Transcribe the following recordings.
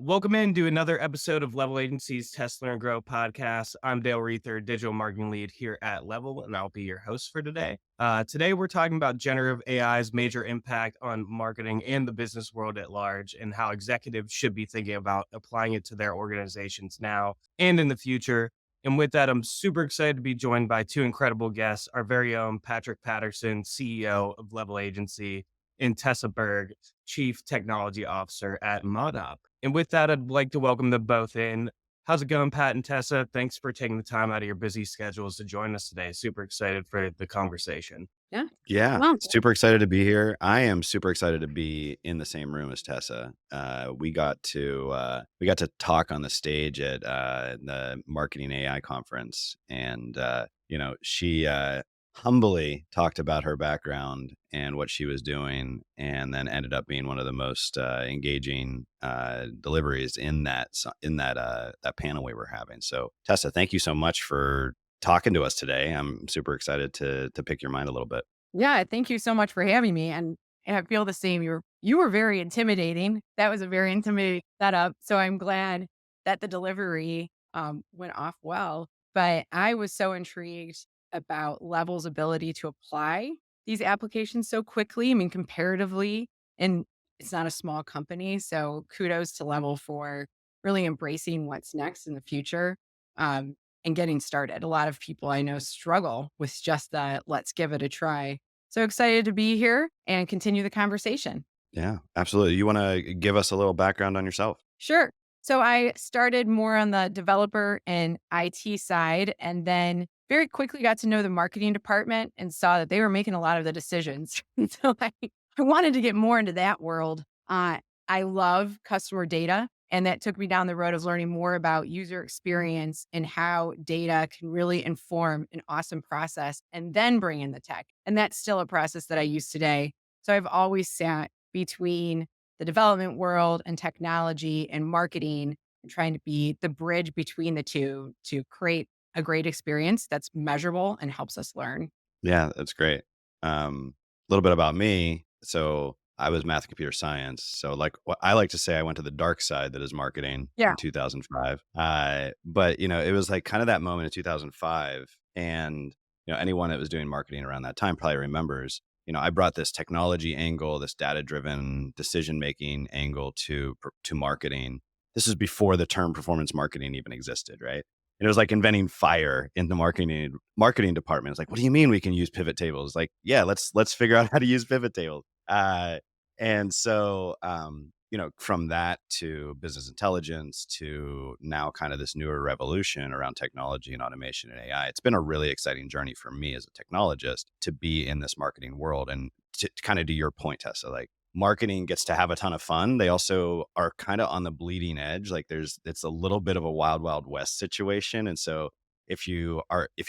Welcome in to another episode of Level Agency's Test, Learn, Grow podcast. I'm Dale Reether, digital marketing lead here at Level, and I'll be your host for today. Today, we're talking about generative AI's major impact on marketing and the business world at large, and how executives should be thinking about applying it to their organizations now and in the future. And with that, I'm super excited to be joined by two incredible guests, our very own Patrick Patterson, CEO of Level Agency, and Tessa Burg, Chief Technology Officer at ModUp. And with that, I'd like to welcome them both in. How's it going, Pat and Tessa? Thanks for taking the time out of your busy schedules to join us today. Super excited for the conversation. Yeah. Yeah, Well, super excited to be here. I am super excited to be in the same room as Tessa. We got to talk on the stage at the Marketing AI conference, and she humbly talked about her background and what she was doing, and then ended up being one of the most engaging deliveries in that panel we were having. So, Tessa, thank you so much for talking to us today. I'm super excited to pick your mind a little bit. yeah, thank you so much for having me. And I feel the same. You were very intimidating. That was a very intimidating setup. So I'm glad that the delivery went off well. But I was so intrigued about Level's ability to apply these applications so quickly. I mean, comparatively, and it's not a small company. So kudos to Level for really embracing what's next in the future. And getting started. A lot of people I know struggle with just that, let's give it a try. So excited to be here and continue the conversation. Yeah, absolutely. You want to give us a little background on yourself? Sure. So I started more on the developer and IT side, and then very quickly got to know the marketing department and saw that they were making a lot of the decisions. So I wanted to get more into that world. I love customer data, and that took me down the road of learning more about user experience and how data can really inform an awesome process and then bring in the tech. And that's still a process that I use today. So I've always sat between the development world and technology and marketing and trying to be the bridge between the two to create a great experience that's measurable and helps us learn. Yeah, that's great. A little bit about me. So I was math and computer science. So like what I like to say, I went to the dark side that is marketing Yeah. in 2005. But it was like kind of that moment in 2005, and anyone that was doing marketing around that time probably remembers. I brought this technology angle, this data-driven decision-making angle to marketing. This is before the term performance marketing even existed, right? And it was like inventing fire in the marketing department. It's like, what do you mean we can use pivot tables? Like, yeah, let's figure out how to use pivot tables. And so, from that to business intelligence to now kind of this newer revolution around technology and automation and AI, it's been a really exciting journey for me as a technologist to be in this marketing world. And to kind of to your point, Tessa, like marketing gets to have a ton of fun. They also are kind of on the bleeding edge. Like it's a little bit of a wild, wild west situation. And so if you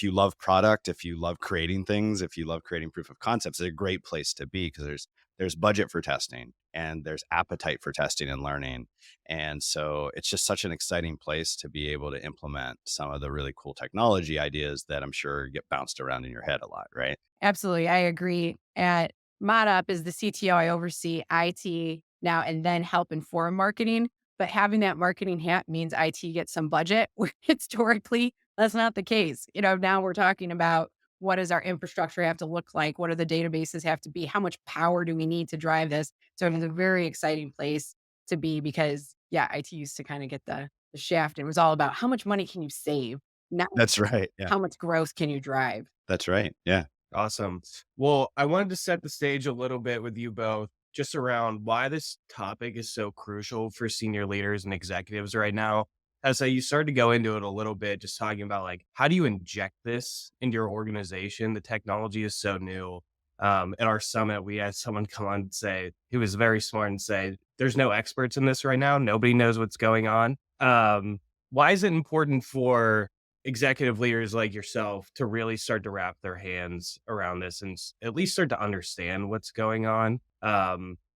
love product, if you love creating things, if you love creating proof of concepts, it's a great place to be because there's budget for testing and there's appetite for testing and learning. And so it's just such an exciting place to be able to implement some of the really cool technology ideas that I'm sure get bounced around in your head a lot, right? Absolutely. I agree. At ModUp as the CTO, I oversee IT now and then help inform marketing. But having that marketing hat means IT gets some budget, where historically that's not the case. Now we're talking about what does our infrastructure have to look like? What do the databases have to be? How much power do we need to drive this? So it's a very exciting place to be because, yeah, IT used to kind of get the shaft. It was all about how much money can you save? Not That's right. Yeah. how much growth can you drive? That's right. Yeah. Awesome. Well, I wanted to set the stage a little bit with you both just around why this topic is so crucial for senior leaders and executives right now. As you started to go into it a little bit, just talking about like, how do you inject this into your organization? The technology is so new. At our summit, we had someone come on and say, he was very smart and say, there's no experts in this right now. Nobody knows what's going on. Why is it important for executive leaders like yourself to really start to wrap their hands around this and at least start to understand what's going on,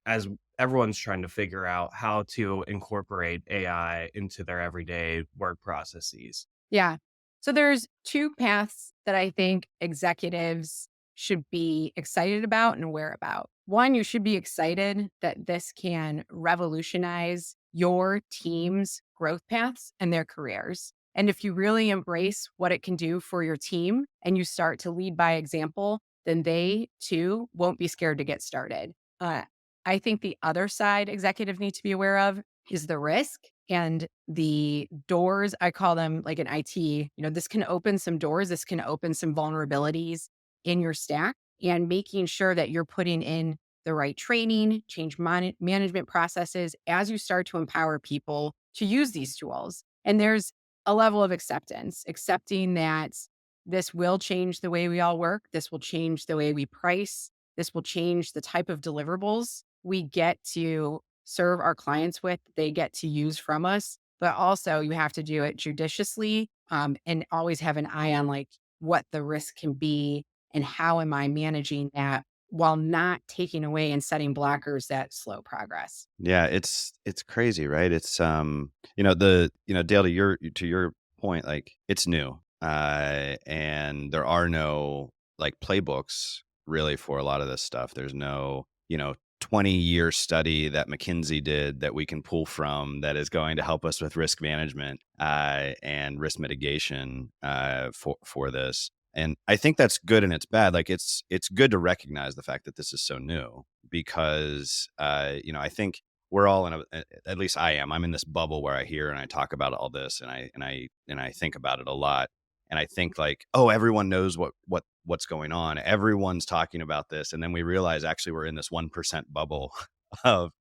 as everyone's trying to figure out how to incorporate AI into their everyday work processes? Yeah. So there's two paths that I think executives should be excited about and aware about. One, you should be excited that this can revolutionize your team's growth paths and their careers. And if you really embrace what it can do for your team and you start to lead by example, then they too won't be scared to get started. Uh, I think the other side executives need to be aware of is the risk and the doors. I call them like in IT, this can open some doors, this can open some vulnerabilities in your stack, and making sure that you're putting in the right training, management processes as you start to empower people to use these tools. And there's a level of acceptance, accepting that this will change the way we all work. This will change the way we price. This will change the type of deliverables we get to serve our clients with, they get to use from us. But also, you have to do it judiciously, and always have an eye on like what the risk can be and how am I managing that while not taking away and setting blockers that slow progress. Yeah, it's crazy, right? It's Dale, to your point, like it's new. And there are no like playbooks really for a lot of this stuff. There's no, 20-year study that McKinsey did that we can pull from that is going to help us with risk management and risk mitigation for this. And I think that's good and it's bad. Like it's good to recognize the fact that this is so new because I think we're all at least I am. I'm in this bubble where I hear and I talk about all this and I think about it a lot. And I think like, oh, everyone knows what's going on. Everyone's talking about this. And then we realize actually we're in this 1% bubble of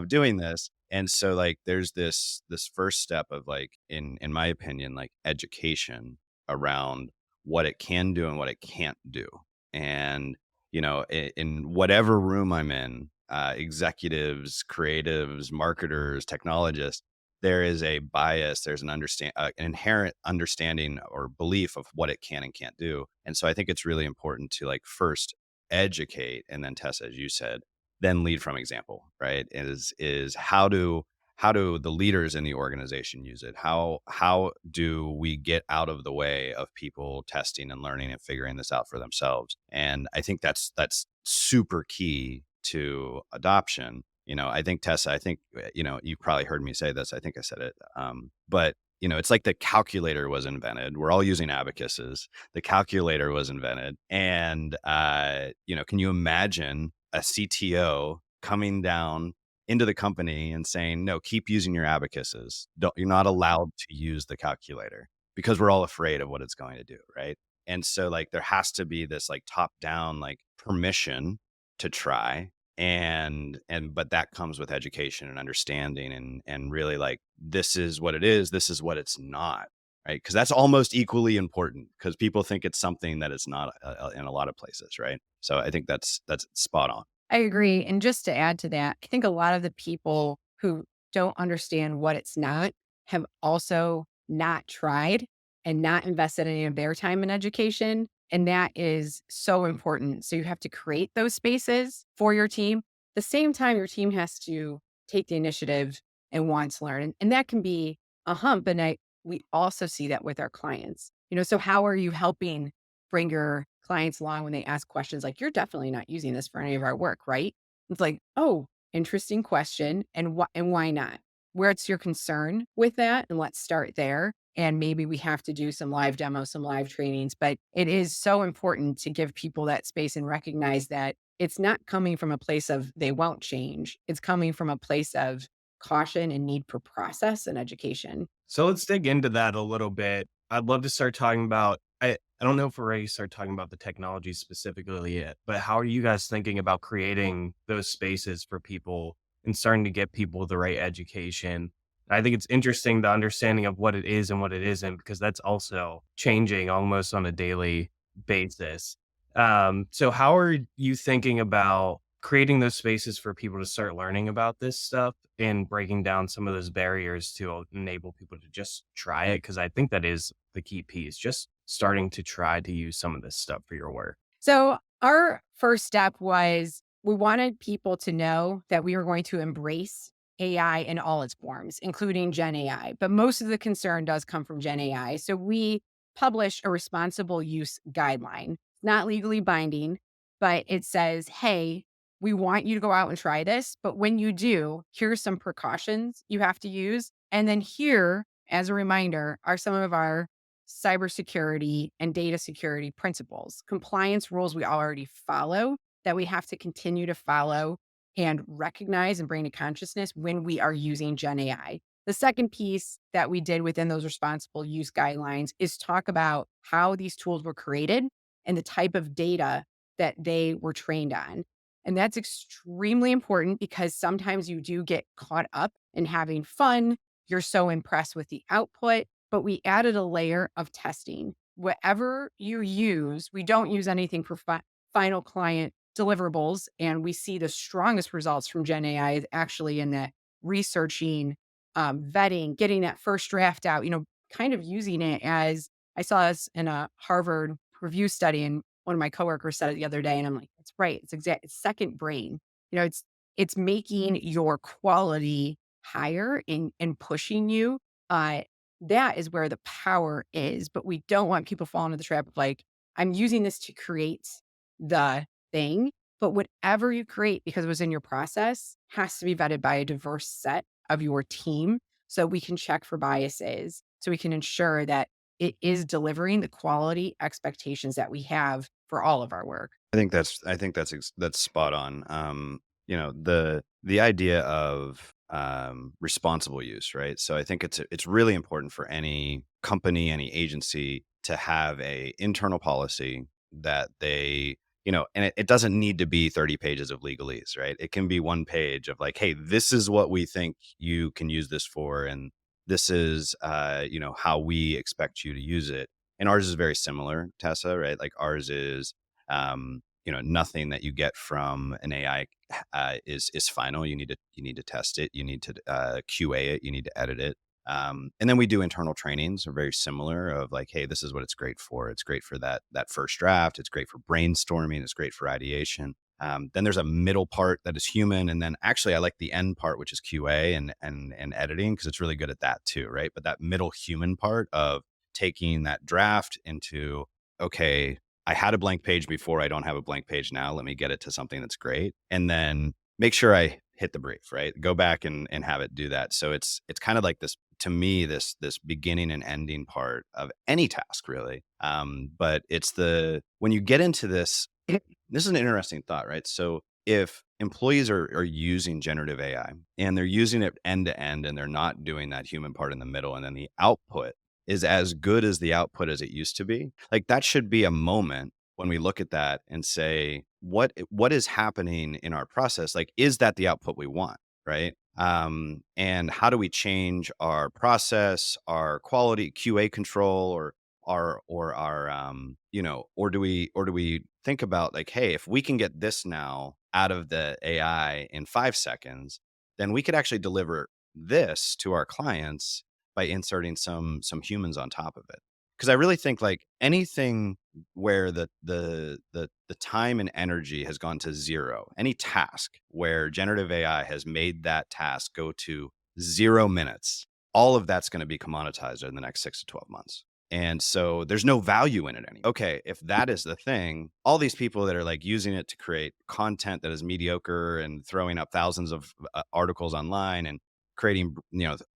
doing this. And so like there's this first step of like in my opinion, like education around what it can do and what it can't do. And in whatever room I'm in, executives, creatives, marketers, technologists, there is a bias. There's an inherent understanding or belief of what it can and can't do. And so I think it's really important to like first educate, and then Tessa, as you said, then lead from example. Right? Is how do the leaders in the organization use it? How do we get out of the way of people testing and learning and figuring this out for themselves? And I think that's super key to adoption. I think Tessa, you've probably heard me say this. I think I said it. But it's like the calculator was invented. We're all using abacuses. The calculator was invented. And, can you imagine a CTO coming down into the company and saying, no, keep using your abacuses. You're not allowed to use the calculator because we're all afraid of what it's going to do. Right. And so like there has to be this like top down like permission to try, but that comes with education and understanding and really like this is what it is, this is what it's not, right? Because that's almost equally important because people think it's something that it's not in a lot of places, right? So I think that's spot on. I agree. And just to add to that, I think a lot of the people who don't understand what it's not have also not tried and not invested any of their time in education. And that is so important. So you have to create those spaces for your team. The same time, your team has to take the initiative and want to learn. And that can be a hump. And we also see that with our clients. So how are you helping bring your clients along when they ask questions like, you're definitely not using this for any of our work, right? It's like, oh, interesting question. And why not? Where's your concern with that? And let's start there. And maybe we have to do some live demos, some live trainings, but it is so important to give people that space and recognize that it's not coming from a place of they won't change. It's coming from a place of caution and need for process and education. So let's dig into that a little bit. I'd love to start talking about, I don't know if we're ready to start talking about the technology specifically yet, but how are you guys thinking about creating those spaces for people and starting to get people the right education? I think it's interesting the understanding of what it is and what it isn't, because that's also changing almost on a daily basis. So how are you thinking about creating those spaces for people to start learning about this stuff and breaking down some of those barriers to enable people to just try it? Because I think that is the key piece, just starting to try to use some of this stuff for your work. So our first step was we wanted people to know that we were going to embrace AI in all its forms, including Gen AI. But most of the concern does come from Gen AI. So we published a responsible use guideline, not legally binding, but it says, hey, we want you to go out and try this, but when you do, here's some precautions you have to use. And then here, as a reminder, are some of our cybersecurity and data security principles, compliance rules we already follow that we have to continue to follow and recognize and bring to consciousness when we are using Gen AI. The second piece that we did within those responsible use guidelines is talk about how these tools were created and the type of data that they were trained on. And that's extremely important because sometimes you do get caught up in having fun. You're so impressed with the output, but we added a layer of testing. Whatever you use, we don't use anything for final client deliverables. And we see the strongest results from Gen AI is actually in the researching, vetting, getting that first draft out, kind of using it as I saw this in a Harvard review study, and one of my coworkers said it the other day, and I'm like, "It's right. It's second brain. It's making your quality higher and pushing you. Uh, that is where the power is. But we don't want people falling into the trap of like, I'm using this to create the thing. But whatever you create, because it was in your process, has to be vetted by a diverse set of your team so we can check for biases, so we can ensure that it is delivering the quality expectations that we have for all of our work. That's spot on. The idea of responsible use, right? So I think it's really important for any company, any agency to have a internal policy that they, and it doesn't need to be 30 pages of legalese, right? It can be one page of like, hey, this is what we think you can use this for, and this is how we expect you to use it. And ours is very similar, Tessa, right? Like ours is nothing that you get from an AI is final. You need to test it. You need to QA it. You need to edit it. And then we do internal trainings, are very similar. Of like, hey, this is what it's great for. It's great for that first draft. It's great for brainstorming. It's great for ideation. Then there's a middle part that is human, and then actually I like the end part, which is QA and editing, because it's really good at that too, right? But that middle human part of taking that draft into, okay, I had a blank page before, I don't have a blank page now. Let me get it to something that's great. And then make sure I hit the brief, right? Go back and have it do that. So it's kind of like this, to me, this beginning and ending part of any task, really. But it's when you get into this, this is an interesting thought, right? So if employees are using generative AI and they're using it end to end and they're not doing that human part in the middle, and then the output is as good as the output as it used to be, like that should be a moment when we look at that and say, what is happening in our process? Like, is that the output we want? Right. And how do we change our process, our quality QA control, or do we think about like, hey, if we can get this now out of the AI in 5 seconds, then we could actually deliver this to our clients by inserting some humans on top of it. Because I really think like anything where the time and energy has gone to zero, any task where generative AI has made that task go to 0 minutes, all of that's going to be commoditized in the next 6 to 12 months. And so there's no value in it anymore. Okay, if that is the thing, all these people that are like using it to create content that is mediocre and throwing up thousands of articles online and creating,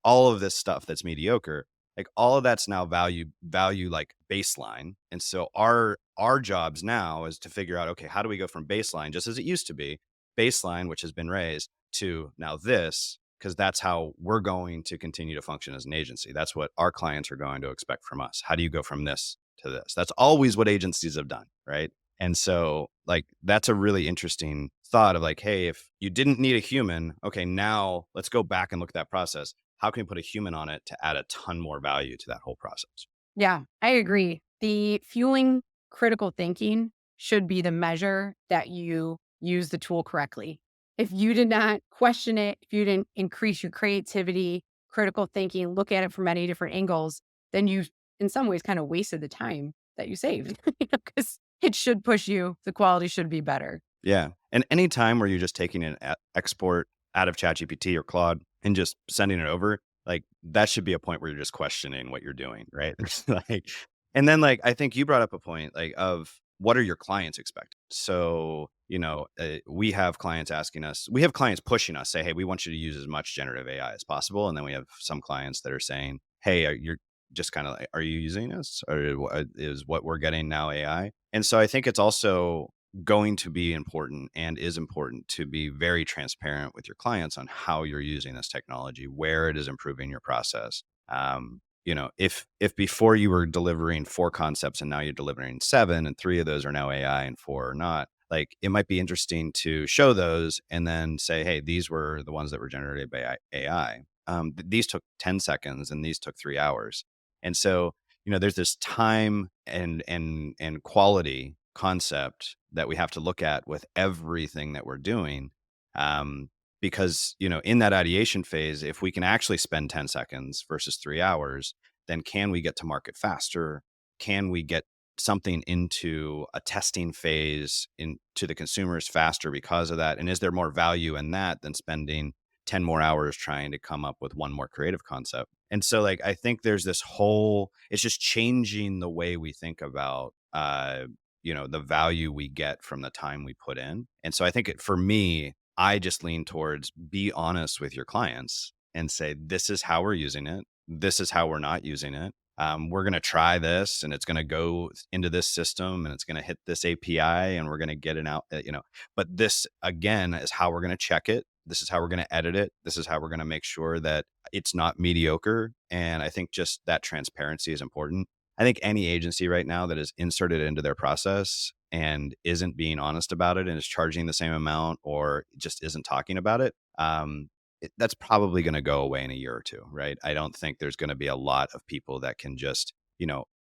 all of this stuff that's mediocre, like all of that's now value like baseline. And so our jobs now is to figure out, okay, how do we go from baseline, just as it used to be, baseline, which has been raised, to now this, because that's how we're going to continue to function as an agency. That's what our clients are going to expect from us. How do you go from this to this? That's always what agencies have done, right? And so like that's a really interesting thought of like, hey, if you didn't need a human, okay, now let's go back and look at that process. How can we put a human on it to add a ton more value to that whole process? Yeah, I agree. The fueling critical thinking should be the measure that you use the tool correctly. If you did not question it, if you didn't increase your creativity, critical thinking, look at it from many different angles, then you, in some ways, kind of wasted the time that you saved because it should push you. The quality should be better. Yeah. And any time where you're just taking an export out of ChatGPT or Claude and just sending it over, like that should be a point where you're just questioning what you're doing, right? Like, and then like I think you brought up a point like of what are your clients expecting? So, we have clients we have clients pushing us, say, hey, we want you to use as much generative AI as possible. And then we have some clients that are saying, hey, you're just kind of like, are you using this? Or is what we're getting now AI? And so I think it's also going to be important and is important to be very transparent with your clients on how you're using this technology, where it is improving your process. If before you were delivering 4 concepts and now you're delivering 7 and 3 of those are now AI and 4 are not, like it might be interesting to show those and then say, hey, these were the ones that were generated by AI. These took 10 seconds and these took 3 hours. And so, there's this time and quality concept that we have to look at with everything that we're doing. Um, because, in that ideation phase, if we can actually spend 10 seconds versus 3 hours, then can we get to market faster? Can we get something into a testing phase into the consumers faster because of that? And is there more value in that than spending 10 more hours trying to come up with one more creative concept? And so, like, I think there's this whole, it's just changing the way we think about, the value we get from the time we put in. And so I think for me, I just lean towards be honest with your clients and say, this is how we're using it. This is how we're not using it. We're going to try this and it's going to go into this system and it's going to hit this API and we're going to get it out, but this again is how we're going to check it. This is how we're going to edit it. This is how we're going to make sure that it's not mediocre. And I think just that transparency is important. I think any agency right now that is inserted into their process and isn't being honest about it and is charging the same amount or just isn't talking about it, that's probably going to go away in a year or two, right? I don't think there's going to be a lot of people that can just,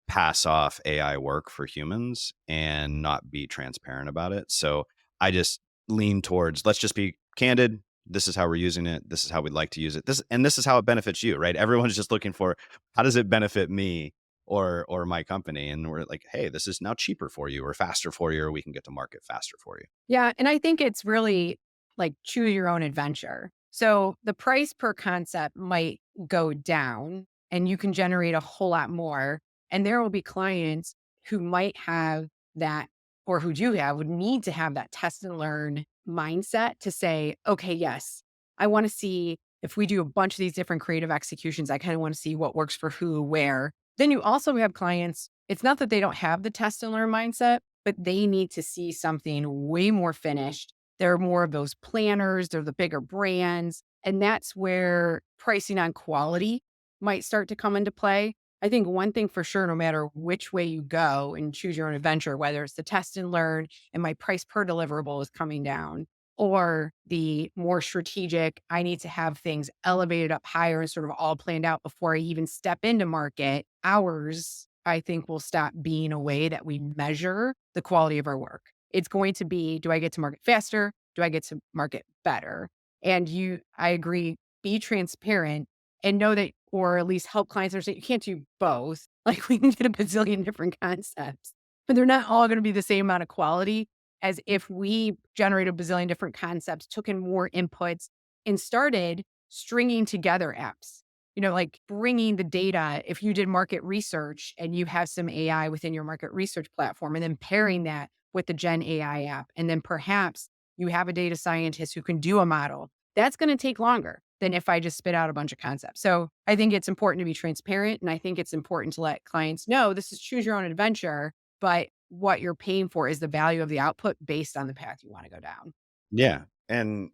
pass off AI work for humans and not be transparent about it. So I just lean towards, let's just be candid. This is how we're using it. This is how we'd like to use it. This is how it benefits you, right? Everyone's just looking for, how does it benefit me or my company? And we're like, hey, this is now cheaper for you or faster for you, or we can get to market faster for you. Yeah. And I think it's really like choose your own adventure. So the price per concept might go down and you can generate a whole lot more. And there will be clients who might have that, or who do have, would need to have that test and learn mindset to say, okay, yes, I want to see if we do a bunch of these different creative executions, I kind of want to see what works for who, where. Then you also have clients, it's not that they don't have the test and learn mindset, but they need to see something way more finished. They're more of those planners, they're the bigger brands. And that's where pricing on quality might start to come into play. I think one thing for sure, no matter which way you go and choose your own adventure, whether it's the test and learn and my price per deliverable is coming down, or the more strategic, I need to have things elevated up higher and sort of all planned out before I even step into market, ours, I think, will stop being a way that we measure the quality of our work. It's going to be, do I get to market faster? Do I get to market better? And I agree, be transparent and know that, or at least help clients understand you can't do both. Like we can get a bazillion different concepts, but they're not all going to be the same amount of quality as if we generate a bazillion different concepts, took in more inputs and started stringing together apps. Like bringing the data, if you did market research and you have some AI within your market research platform, and then pairing that with the Gen AI app, and then perhaps you have a data scientist who can do a model, that's going to take longer than if I just spit out a bunch of concepts. So I think it's important to be transparent. And I think it's important to let clients know this is choose your own adventure, but what you're paying for is the value of the output based on the path you want to go down. Yeah. And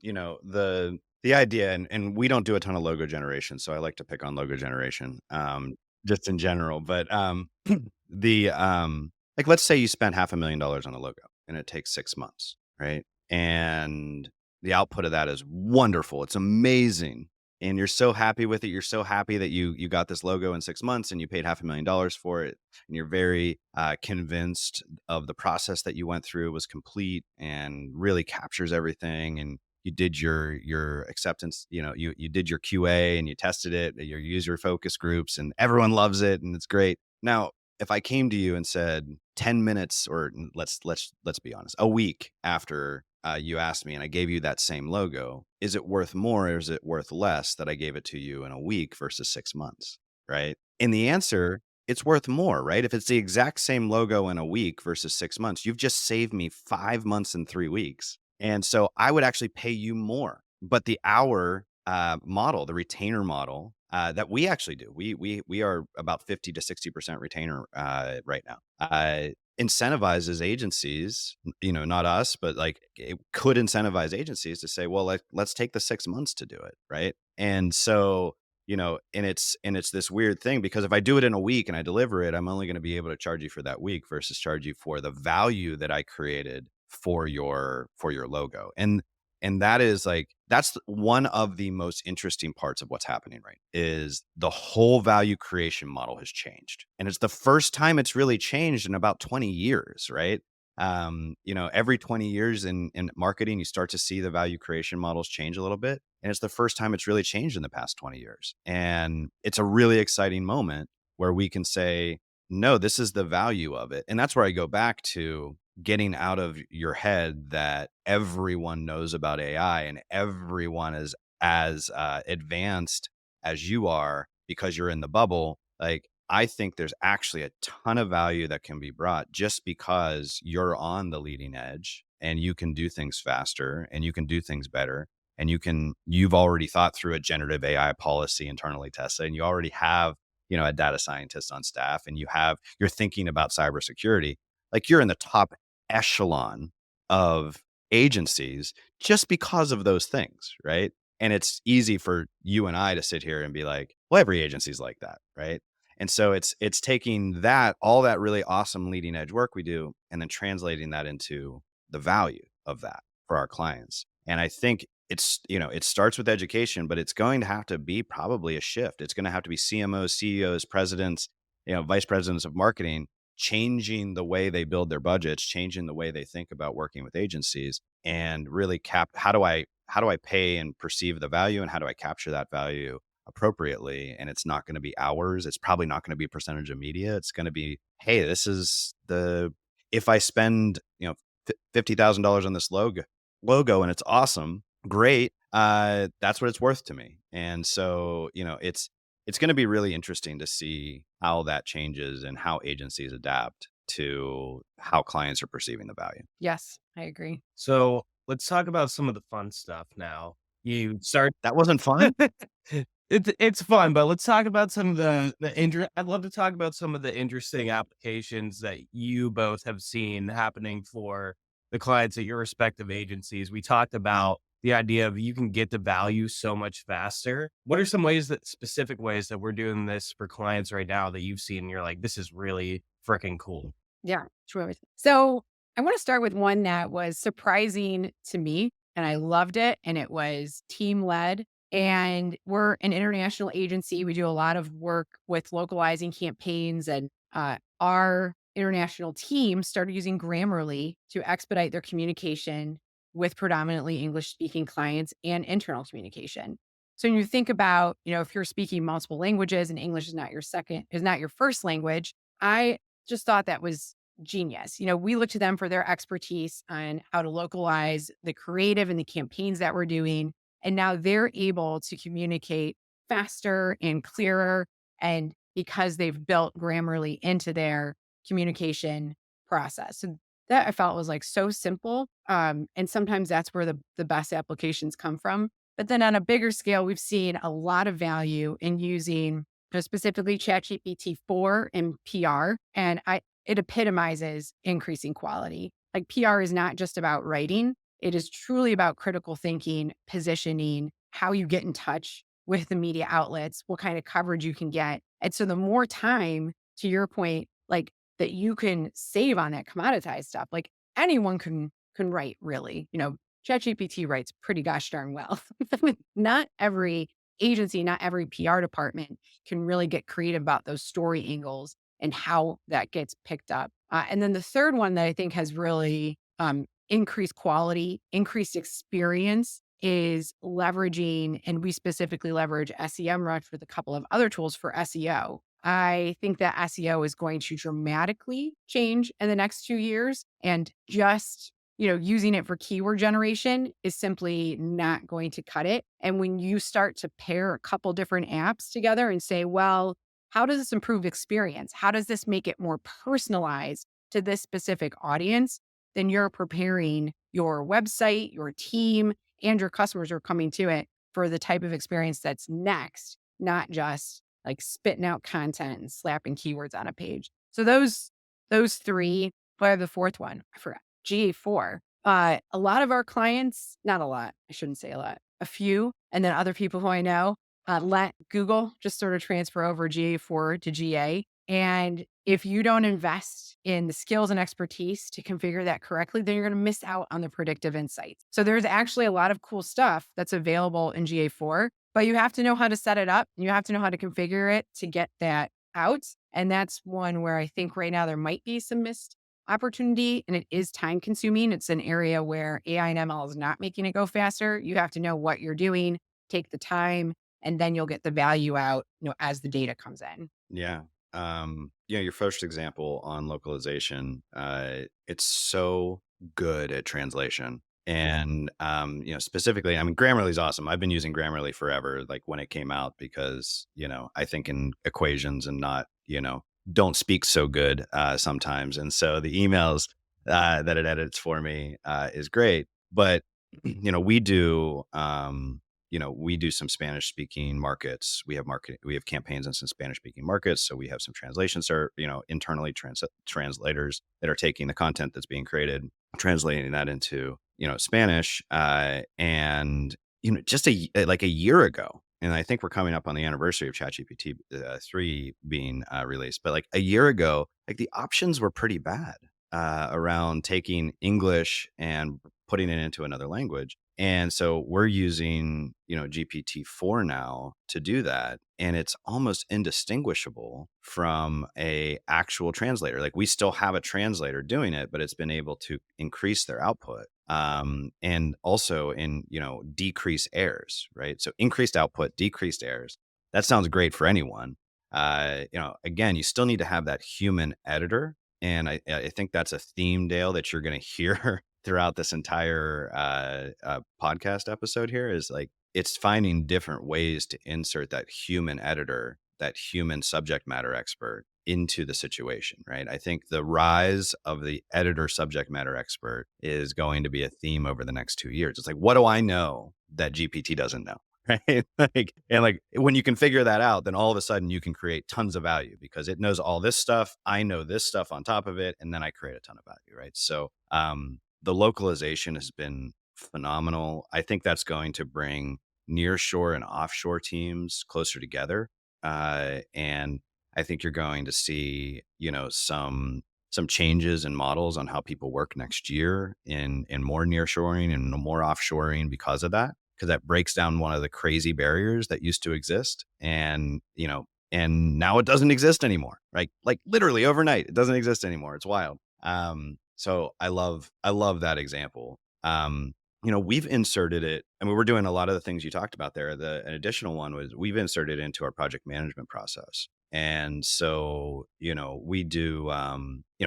the idea, and we don't do a ton of logo generation, so I like to pick on logo generation, just in general. But the like let's say you spent $500,000 on a logo and it takes 6 months, right? And the output of that is wonderful. It's amazing. And you're so happy with it. You're so happy that you got this logo in 6 months and you paid $500,000 for it. And you're very convinced of the process that you went through was complete and really captures everything. And you did your acceptance, you did your QA and you tested it, your user focus groups, and everyone loves it and it's great. Now, if I came to you and said 10 minutes, or let's be honest, a week after you asked me and I gave you that same logo, is it worth more or is it worth less that I gave it to you in a week versus 6 months? Right. And the answer it's worth more, right? If it's the exact same logo in a week versus 6 months, you've just saved me 5 months and 3 weeks. And so I would actually pay you more. But the hour model, the retainer model that we actually do, we are about 50 to 60% retainer right now. Incentivizes agencies, not us, but like it could incentivize agencies to say, well, let's take the 6 months to do it, right? And so and it's this weird thing because if I do it in a week and I deliver it, I'm only going to be able to charge you for that week versus charge you for the value that I created for your logo. And that is like that's one of the most interesting parts of what's happening right is the whole value creation model has changed. And it's the first time it's really changed in about 20 years, right? Every 20 years in marketing, you start to see the value creation models change a little bit. And it's the first time it's really changed in the past 20 years. And it's a really exciting moment where we can say, no, this is the value of it. And that's where I go back to getting out of your head that everyone knows about AI and everyone is as advanced as you are because you're in the bubble. Like, I think there's actually a ton of value that can be brought just because you're on the leading edge and you can do things faster and you can do things better. And you've already thought through a generative AI policy internally, Tessa, and you already have, a data scientist on staff and you're thinking about cybersecurity. Like you're in the top echelon of agencies just because of those things, right? And it's easy for you and I to sit here and be like, well, every agency's like that, right? And so it's taking that all that really awesome leading edge work we do and then translating that into the value of that for our clients. And I think it starts with education, but it's going to have to be probably a shift. It's going to have to be CMOs, CEOs, presidents, vice presidents of marketing changing the way they build their budgets, changing the way they think about working with agencies and really how do I pay and perceive the value and how do I capture that value appropriately? And it's not going to be hours. It's probably not going to be a percentage of media. It's going to be, hey, this is if I spend, $50,000 on this logo and it's awesome, great. That's what it's worth to me. And so, it's going to be really interesting to see how that changes and how agencies adapt to how clients are perceiving the value. Yes, I agree. So let's talk about some of the fun stuff now. You start That wasn't fun. it's fun, but let's talk about some of I'd love to talk about some of the interesting applications that you both have seen happening for the clients at your respective agencies. We talked about the idea of you can get the value so much faster. What are some specific ways that we're doing this for clients right now that you've seen and you're like, this is really freaking cool? Yeah, sure. So I want to start with one that was surprising to me and I loved it. And it was team led. And we're an international agency. We do a lot of work with localizing campaigns. And our international team started using Grammarly to expedite their communication with predominantly English speaking clients and internal communication. So when you think about, if you're speaking multiple languages and English is not your first language, I just thought that was genius. We look to them for their expertise on how to localize the creative and the campaigns that we're doing. And now they're able to communicate faster and clearer. And because they've built Grammarly into their communication process. So that I felt was like so simple. And sometimes that's where the best applications come from. But then on a bigger scale, we've seen a lot of value in using specifically ChatGPT 4 and PR. And it epitomizes increasing quality. Like PR is not just about writing. It is truly about critical thinking, positioning, how you get in touch with the media outlets, what kind of coverage you can get. And so the more time, to your point, like that you can save on that commoditized stuff, like anyone can write really, ChatGPT writes pretty gosh darn well. Not every agency, not every PR department can really get creative about those story angles and how that gets picked up. And then the third one that I think has really increased quality, increased experience is leveraging, and we specifically leverage SEMrush with a couple of other tools for SEO. I think that SEO is going to dramatically change in the next 2 years, and just using it for keyword generation is simply not going to cut it. And when you start to pair a couple different apps together and say, well, how does this improve experience? How does this make it more personalized to this specific audience? Then you're preparing your website, your team, and your customers are coming to it for the type of experience that's next, not just like spitting out content and slapping keywords on a page. So those three, what are the fourth one? I forgot. GA4. A lot of our clients, not a lot, I shouldn't say a lot, a few, and then other people who I know let Google just sort of transfer over GA4 to GA. And if you don't invest in the skills and expertise to configure that correctly, then you're going to miss out on the predictive insights. So there's actually a lot of cool stuff that's available in GA4, but you have to know how to set it up. You have to know how to configure it to get that out. And that's one where I think right now there might be some missed opportunity, and it is time consuming. It's an area where AI and ML is not making it go faster. You have to know what you're doing, take the time, and then you'll get the value out, as the data comes in. Yeah. Your first example on localization, it's so good at translation. And, specifically, I mean, Grammarly is awesome. I've been using Grammarly forever, like when it came out, because, I think in equations and not, don't speak so good sometimes. And so the emails that it edits for me is great. But, we do, we do some Spanish speaking markets. We have campaigns in some Spanish speaking markets. So we have some translations or, internally translators that are taking the content that's being created, translating that into, Spanish. And, just like a year ago, and I think we're coming up on the anniversary of ChatGPT 3 being released, but like a year ago, like the options were pretty bad around taking English and putting it into another language. And so we're using, GPT-4 now to do that. And it's almost indistinguishable from a actual translator. Like we still have a translator doing it, but it's been able to increase their output. And also decrease errors, right? So increased output, decreased errors. That sounds great for anyone. Again, you still need to have that human editor. And I think that's a theme, Dale, that you're going to hear throughout this entire podcast episode here is like, it's finding different ways to insert that human editor, that human subject matter expert into the situation, right? I think the rise of the editor subject matter expert is going to be a theme over the next 2 years. It's like, what do I know that GPT doesn't know? Right. Like when you can figure that out, then all of a sudden you can create tons of value because it knows all this stuff. I know this stuff on top of it. And then I create a ton of value. Right. So, the localization has been phenomenal. I think that's going to bring nearshore and offshore teams closer together. And I think you're going to see, some changes in models on how people work next year in more nearshoring and more offshoring because of that. Because that breaks down one of the crazy barriers that used to exist. And, and now it doesn't exist anymore, right? Like literally overnight, it doesn't exist anymore. It's wild. So I love that example. We've inserted it. I mean, we're doing a lot of the things you talked about there. An additional one was we've inserted it into our project management process. And so, we do,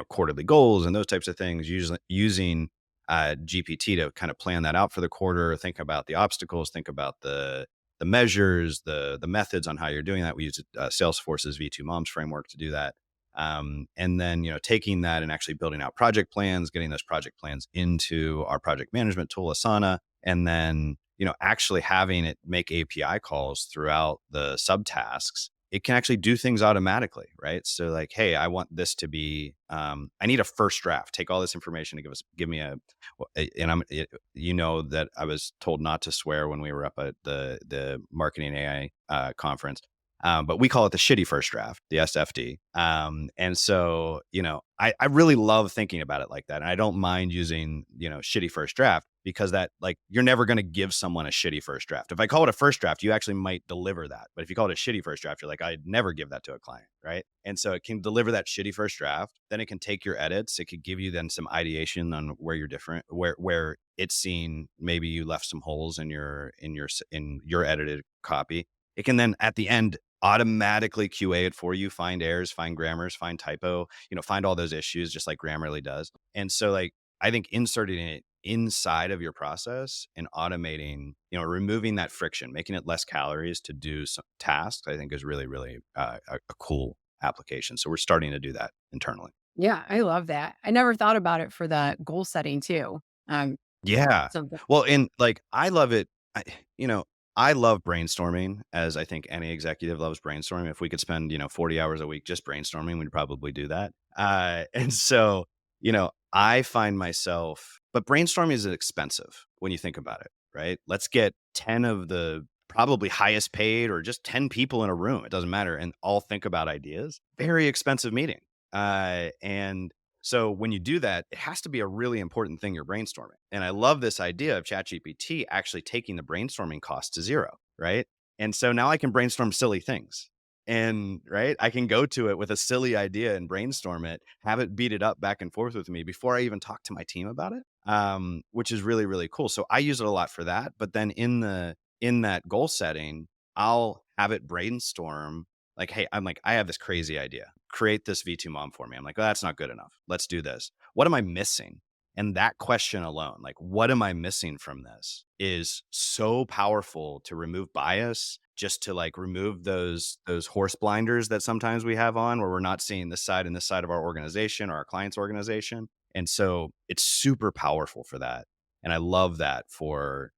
quarterly goals and those types of things, usually using GPT to kind of plan that out for the quarter, think about the obstacles, think about the measures, the methods on how you're doing that. We use Salesforce's V2 Moms framework to do that. And then, taking that and actually building out project plans, getting those project plans into our project management tool, Asana, and then, actually having it make API calls throughout the subtasks. It can actually do things automatically, right? So like, hey, I want this to be, I need a first draft. Take all this information and give me that I was told not to swear when we were up at the marketing AI conference. But we call it the shitty first draft, the SFD. And so, I really love thinking about it like that. And I don't mind using, shitty first draft because that like, you're never going to give someone a shitty first draft. If I call it a first draft, you actually might deliver that. But if you call it a shitty first draft, you're like, I'd never give that to a client. Right. And so it can deliver that shitty first draft. Then it can take your edits. It could give you then some ideation on where you're different, where it's seen, maybe you left some holes in your edited copy. It can then at the end automatically QA it for you, find errors, find grammars, find typo, find all those issues just like Grammarly does. And so like, I think inserting it inside of your process and automating, removing that friction, making it less calories to do some tasks, I think is really, really a cool application. So we're starting to do that internally. Yeah, I love that. I never thought about it for the goal setting too. Um, Yeah. so Well, and like I love it. I, you know, I love brainstorming, as I think any executive loves brainstorming. If we could spend, 40 hours a week just brainstorming, we'd probably do that. And so, I find myself, but brainstorming is expensive when you think about it, right? Let's get 10 of the probably highest paid or just 10 people in a room. It doesn't matter. And all think about ideas. Very expensive meeting. And so when you do that, it has to be a really important thing you're brainstorming. And I love this idea of ChatGPT actually taking the brainstorming cost to zero, right? And so now I can brainstorm silly things. And right, I can go to it with a silly idea and brainstorm it, have it beat it up back and forth with me before I even talk to my team about it, which is really, really cool. So I use it a lot for that. But then in that goal setting, I'll have it brainstorm like, hey, I'm like, I have this crazy idea. Create this V2 mom for me. I'm like, oh, that's not good enough. Let's do this. What am I missing? And that question alone, like, what am I missing from this is so powerful to remove bias, just to like remove those horse blinders that sometimes we have on where we're not seeing this side and this side of our organization or our client's organization. And so it's super powerful for that. And I love that for,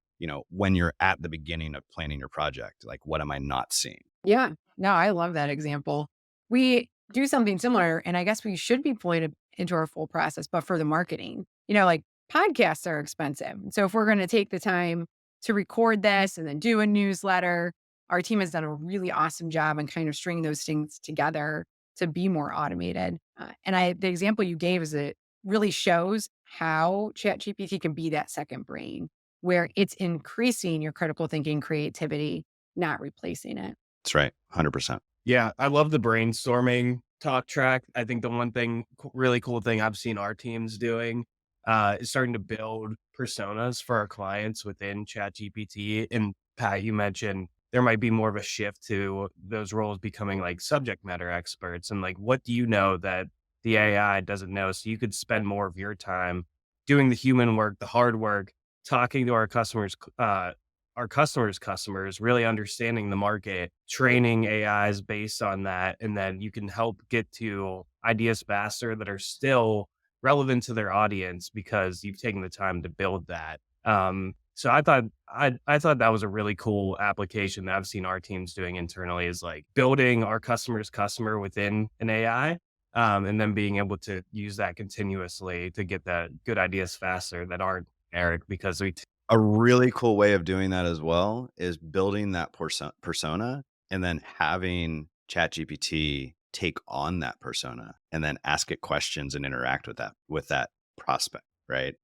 when you're at the beginning of planning your project, like, what am I not seeing? yeah, no, I love that example. We do something similar, and I guess we should be pulling it into our full process, but for the marketing, like podcasts are expensive. So if we're going to take the time to record this and then do a newsletter, our team has done a really awesome job on kind of stringing those things together to be more automated. The example you gave is it really shows how ChatGPT can be that second brain, where it's increasing your critical thinking creativity, not replacing it. That's right. 100%. Yeah, I love the brainstorming talk track. I think the one thing, really cool thing I've seen our teams doing is starting to build personas for our clients within ChatGPT. And Pat, you mentioned there might be more of a shift to those roles becoming like subject matter experts. And like, what do you know that the AI doesn't know? So you could spend more of your time doing the human work, the hard work, talking to our customers, really understanding the market, training AIs based on that. And then you can help get to ideas faster that are still relevant to their audience because you've taken the time to build that. So I thought that was a really cool application that I've seen our teams doing internally is like building our customer's customer within an AI. And then being able to use that continuously to get that good ideas faster that aren't Eric because A really cool way of doing that as well is building that persona and then having ChatGPT take on that persona and then ask it questions and interact with that prospect, right?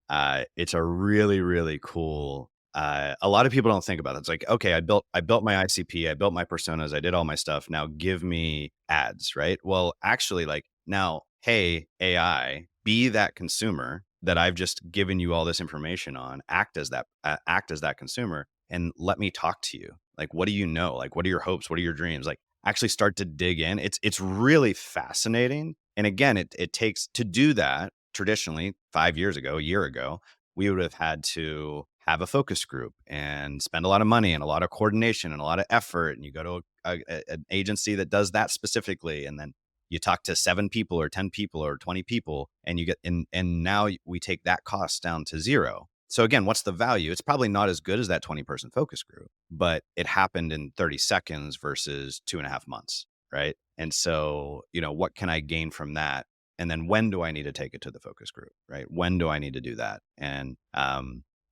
It's a really, really cool. A lot of people don't think about it. It's like, okay, I built my ICP, I built my personas, I did all my stuff. Now give me ads, right? Well, actually, like now, hey, AI, be that consumer that I've just given you all this information on, act as that consumer and let me talk to you. Like, what do you know? Like, what are your hopes? What are your dreams? Like, actually start to dig in. It's really fascinating. And again, it takes to do that traditionally 5 years ago, a year ago, we would have had to have a focus group and spend a lot of money and a lot of coordination and a lot of effort. And you go to an agency that does that specifically. And then you talk to 7 people or 10 people or 20 people and you get and now we take that cost down to zero. So again, what's the value? It's probably not as good as that 20-person focus group, but it happened in 30 seconds versus 2.5 months, right? And so, what can I gain from that? And then when do I need to take it to the focus group, right? When do I need to do that? And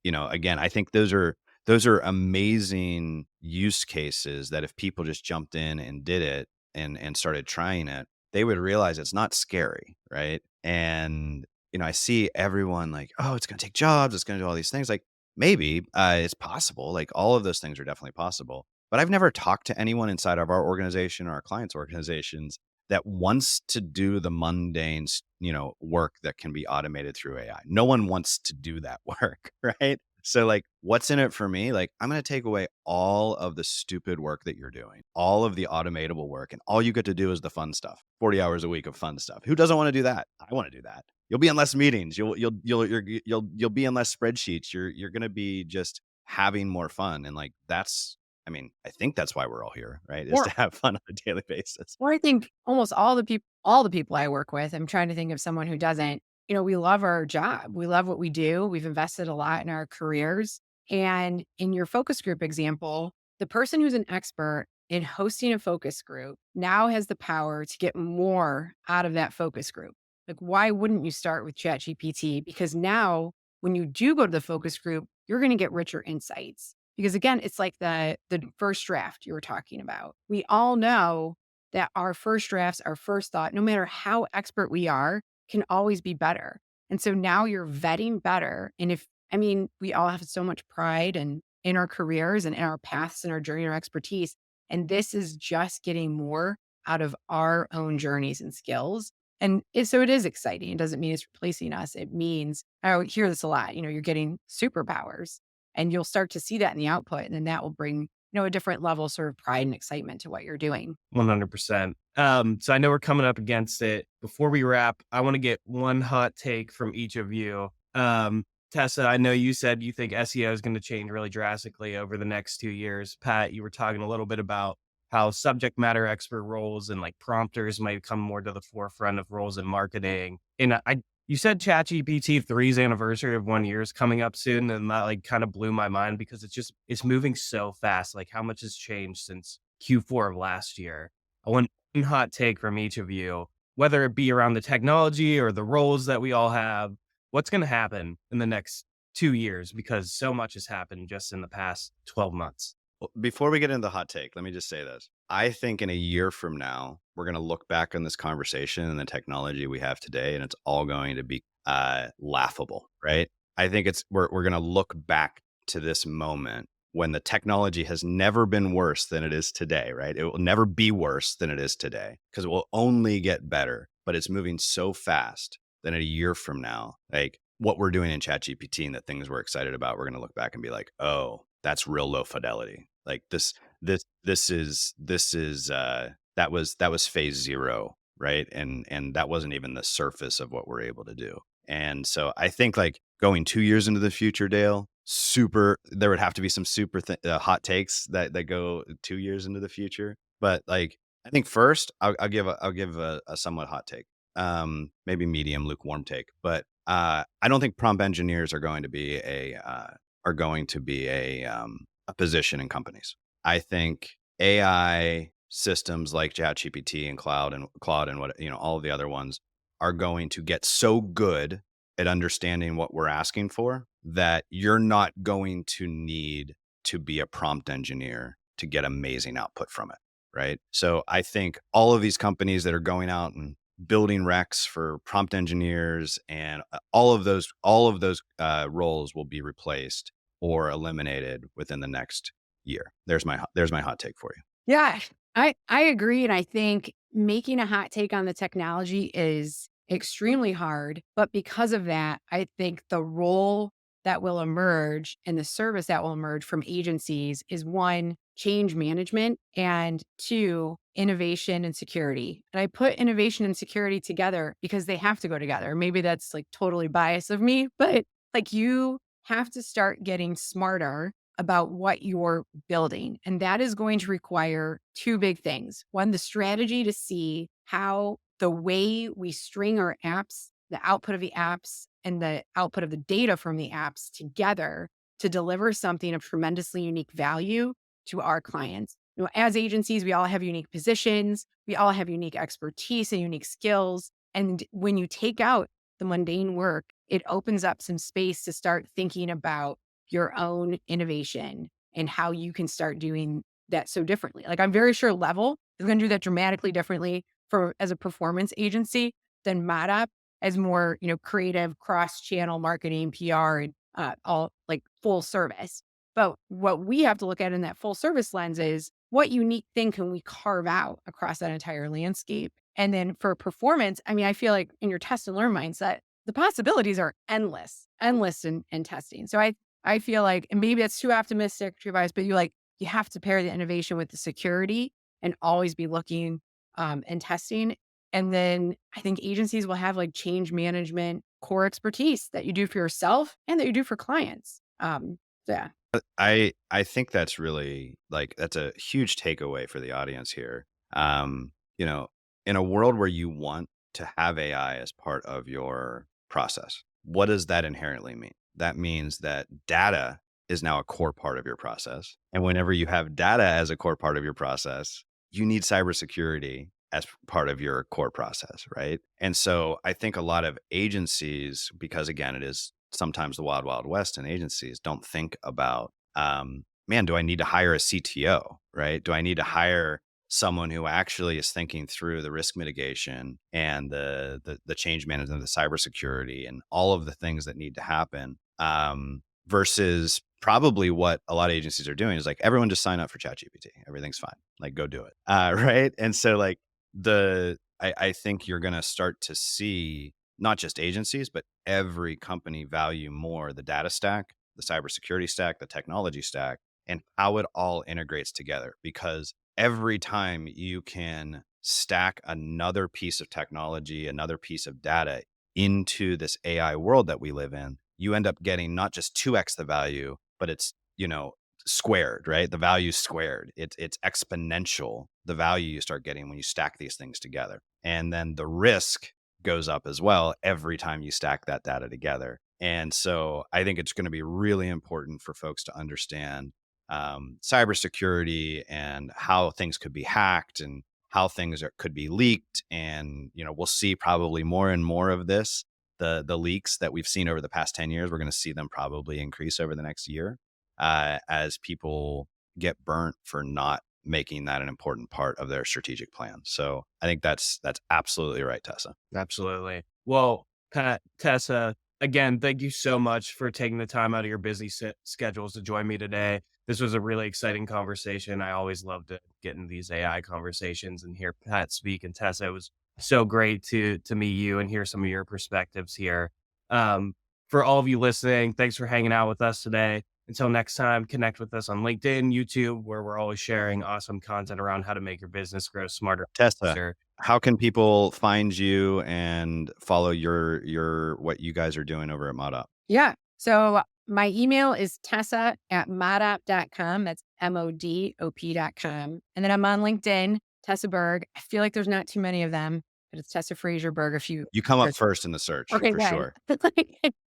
again, I think those are amazing use cases that if people just jumped in and did it and started trying it, they would realize it's not scary, right? And I see everyone like, oh, it's going to take jobs, it's going to do all these things. Like maybe it's possible. Like all of those things are definitely possible. But I've never talked to anyone inside of our organization or our clients' organizations that wants to do the mundane, work that can be automated through AI. No one wants to do that work, right? So like, what's in it for me? Like, I'm going to take away all of the stupid work that you're doing, all of the automatable work, and all you get to do is the fun stuff. 40 hours a week of fun stuff. Who doesn't want to do that? I want to do that. you'll be in less meetings. You'll be in less spreadsheets. You're going to be just having more fun. And like, I mean, I think that's why we're all here, right? Is to Or have fun on a daily basis. Or I think almost all the people I work with, I'm trying to think of someone who doesn't. We love our job. We love what we do. We've invested a lot in our careers. And in your focus group example, the person who's an expert in hosting a focus group now has the power to get more out of that focus group. Like, why wouldn't you start with ChatGPT? Because now when you do go to the focus group, you're going to get richer insights. Because again, it's like the first draft you were talking about. We all know that our first drafts, our first thought, no matter how expert we are, can always be better. And so now you're vetting better. And we all have so much pride and in our careers and in our paths and our journey and our expertise. And this is just getting more out of our own journeys and skills. So it is exciting. It doesn't mean it's replacing us. It means, I hear this a lot, you're getting superpowers and you'll start to see that in the output. And then that will bring a different level of sort of pride and excitement to what you're doing. 100%. So I know we're coming up against it. Before we wrap, I want to get one hot take from each of you. Tessa, I know you said you think SEO is going to change really drastically over the next 2 years. Pat, you were talking a little bit about how subject matter expert roles and like prompters might come more to the forefront of roles in marketing. And you said ChatGPT 3's anniversary of 1 year is coming up soon, and that like kind of blew my mind because it's moving so fast. Like how much has changed since Q4 of last year? I want one hot take from each of you, whether it be around the technology or the roles that we all have. What's going to happen in the next 2 years? Because so much has happened just in the past 12 months. Well, before we get into the hot take, let me just say this. I think in a year from now, we're going to look back on this conversation and the technology we have today, and it's all going to be laughable, right? I think we're going to look back to this moment when the technology has never been worse than it is today, right? It will never be worse than it is today because it will only get better, but it's moving so fast that in a year from now, like what we're doing in ChatGPT and the things we're excited about, we're going to look back and be like, oh, that's real low fidelity. Like this is that was phase zero, right? And that wasn't even the surface of what we're able to do. And so I think like going 2 years into the future, Dale, there would have to be some super hot takes that go 2 years into the future. But like I think first I'll give a somewhat hot take, maybe medium lukewarm take, but I don't think prompt engineers are going to be a position in companies. I think AI systems like ChatGPT and Claude and what all of the other ones are going to get so good at understanding what we're asking for that you're not going to need to be a prompt engineer to get amazing output from it, right? So I think all of these companies that are going out and building recs for prompt engineers and all of those roles will be replaced or eliminated within the next year. There's my hot take for you. Yeah, I agree. And I think making a hot take on the technology is extremely hard. But because of that, I think the role that will emerge and the service that will emerge from agencies is one, change management, and two, innovation and security. And I put innovation and security together because they have to go together. Maybe that's like totally biased of me, but like you have to start getting smarter about what you're building. And that is going to require two big things. One, the strategy to see how the way we string our apps, the output of the apps and the output of the data from the apps together to deliver something of tremendously unique value to our clients. As agencies, we all have unique positions, we all have unique expertise and unique skills. And when you take out the mundane work, it opens up some space to start thinking about your own innovation and how you can start doing that so differently. Like I'm very sure Level is going to do that dramatically differently as a performance agency than ModUp as more, creative cross-channel marketing, PR, and all like full service. But what we have to look at in that full service lens is what unique thing can we carve out across that entire landscape? And then for performance, I feel like in your test and learn mindset, the possibilities are endless in testing. So I feel like, and maybe that's too optimistic, too biased, but you have to pair the innovation with the security and always be looking and testing. And then I think agencies will have like change management core expertise that you do for yourself and that you do for clients. Yeah. I think that's really like that's a huge takeaway for the audience here. You know, in a world where you want to have AI as part of your process, what does that inherently mean? That means that data is now a core part of your process. And whenever you have data as a core part of your process, you need cybersecurity as part of your core process, right? And so I think a lot of agencies, because again, it is sometimes the wild, wild west, and agencies don't think about, man, do I need to hire a CTO, right? Do I need to hire someone who actually is thinking through the risk mitigation and the change management, the cybersecurity, and all of the things that need to happen, versus probably what a lot of agencies are doing is like everyone just sign up for ChatGPT, everything's fine, like go do it, right? And so like I think you're going to start to see not just agencies, but every company value more the data stack, the cybersecurity stack, the technology stack, and how it all integrates together. Because every time you can stack another piece of technology, another piece of data into this AI world that we live in, you end up getting not just 2x the value, but it's, squared, right? The value squared. It's exponential, the value you start getting when you stack these things together. And then the risk goes up as well every time you stack that data together. And so I think it's going to be really important for folks to understand cybersecurity and how things could be hacked and how things could be leaked. And, we'll see probably more and more of this. The leaks that we've seen over the past 10 years, we're going to see them probably increase over the next year as people get burnt for not making that an important part of their strategic plan. So I think that's absolutely right, Tessa. Absolutely. Well, Pat, Tessa, again, thank you so much for taking the time out of your busy schedules to join me today. This was a really exciting conversation. I always love to get in these AI conversations and hear Pat speak. And Tessa, it was so great to meet you and hear some of your perspectives here. Um, for all of you listening, thanks for hanging out with us today. Until next time, connect with us on LinkedIn, YouTube, where we're always sharing awesome content around how to make your business grow smarter. Tessa, Faster. how can people find you and follow your what you guys are doing over at ModUp? Yeah. So my email is tessa@modop.com. That's MODOP.com. And then I'm on LinkedIn, Tessa Burg. I feel like there's not too many of them, but it's Tessa Fraser Berg. If you You come up first in the search okay, for good. sure.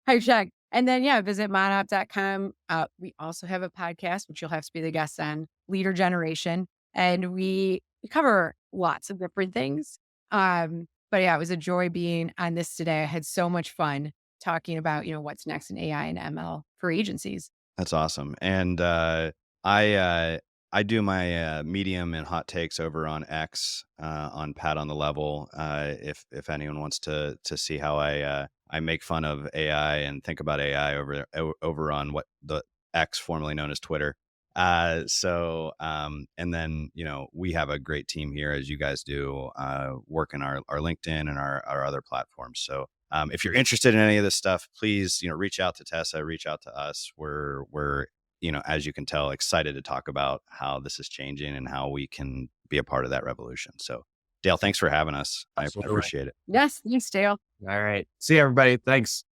I check. And then, yeah, visit modop.com. We also have a podcast, which you'll have to be the guest on, Leader Generation. And we cover lots of different things. But yeah, it was a joy being on this today. I had so much fun talking about, what's next in AI and ML for agencies. That's awesome. And I do my medium and hot takes over on X on Pat on the Level. If anyone wants to see how I make fun of AI and think about AI over on what the X formerly known as Twitter. And then we have a great team here, as you guys do, working our LinkedIn and our other platforms. So if you're interested in any of this stuff, please reach out to Tessa, reach out to us. We're as you can tell, excited to talk about how this is changing and how we can be a part of that revolution. So Dale, thanks for having us. I Absolutely. appreciate it. Yes, thanks, Dale. All right. See you, everybody. Thanks.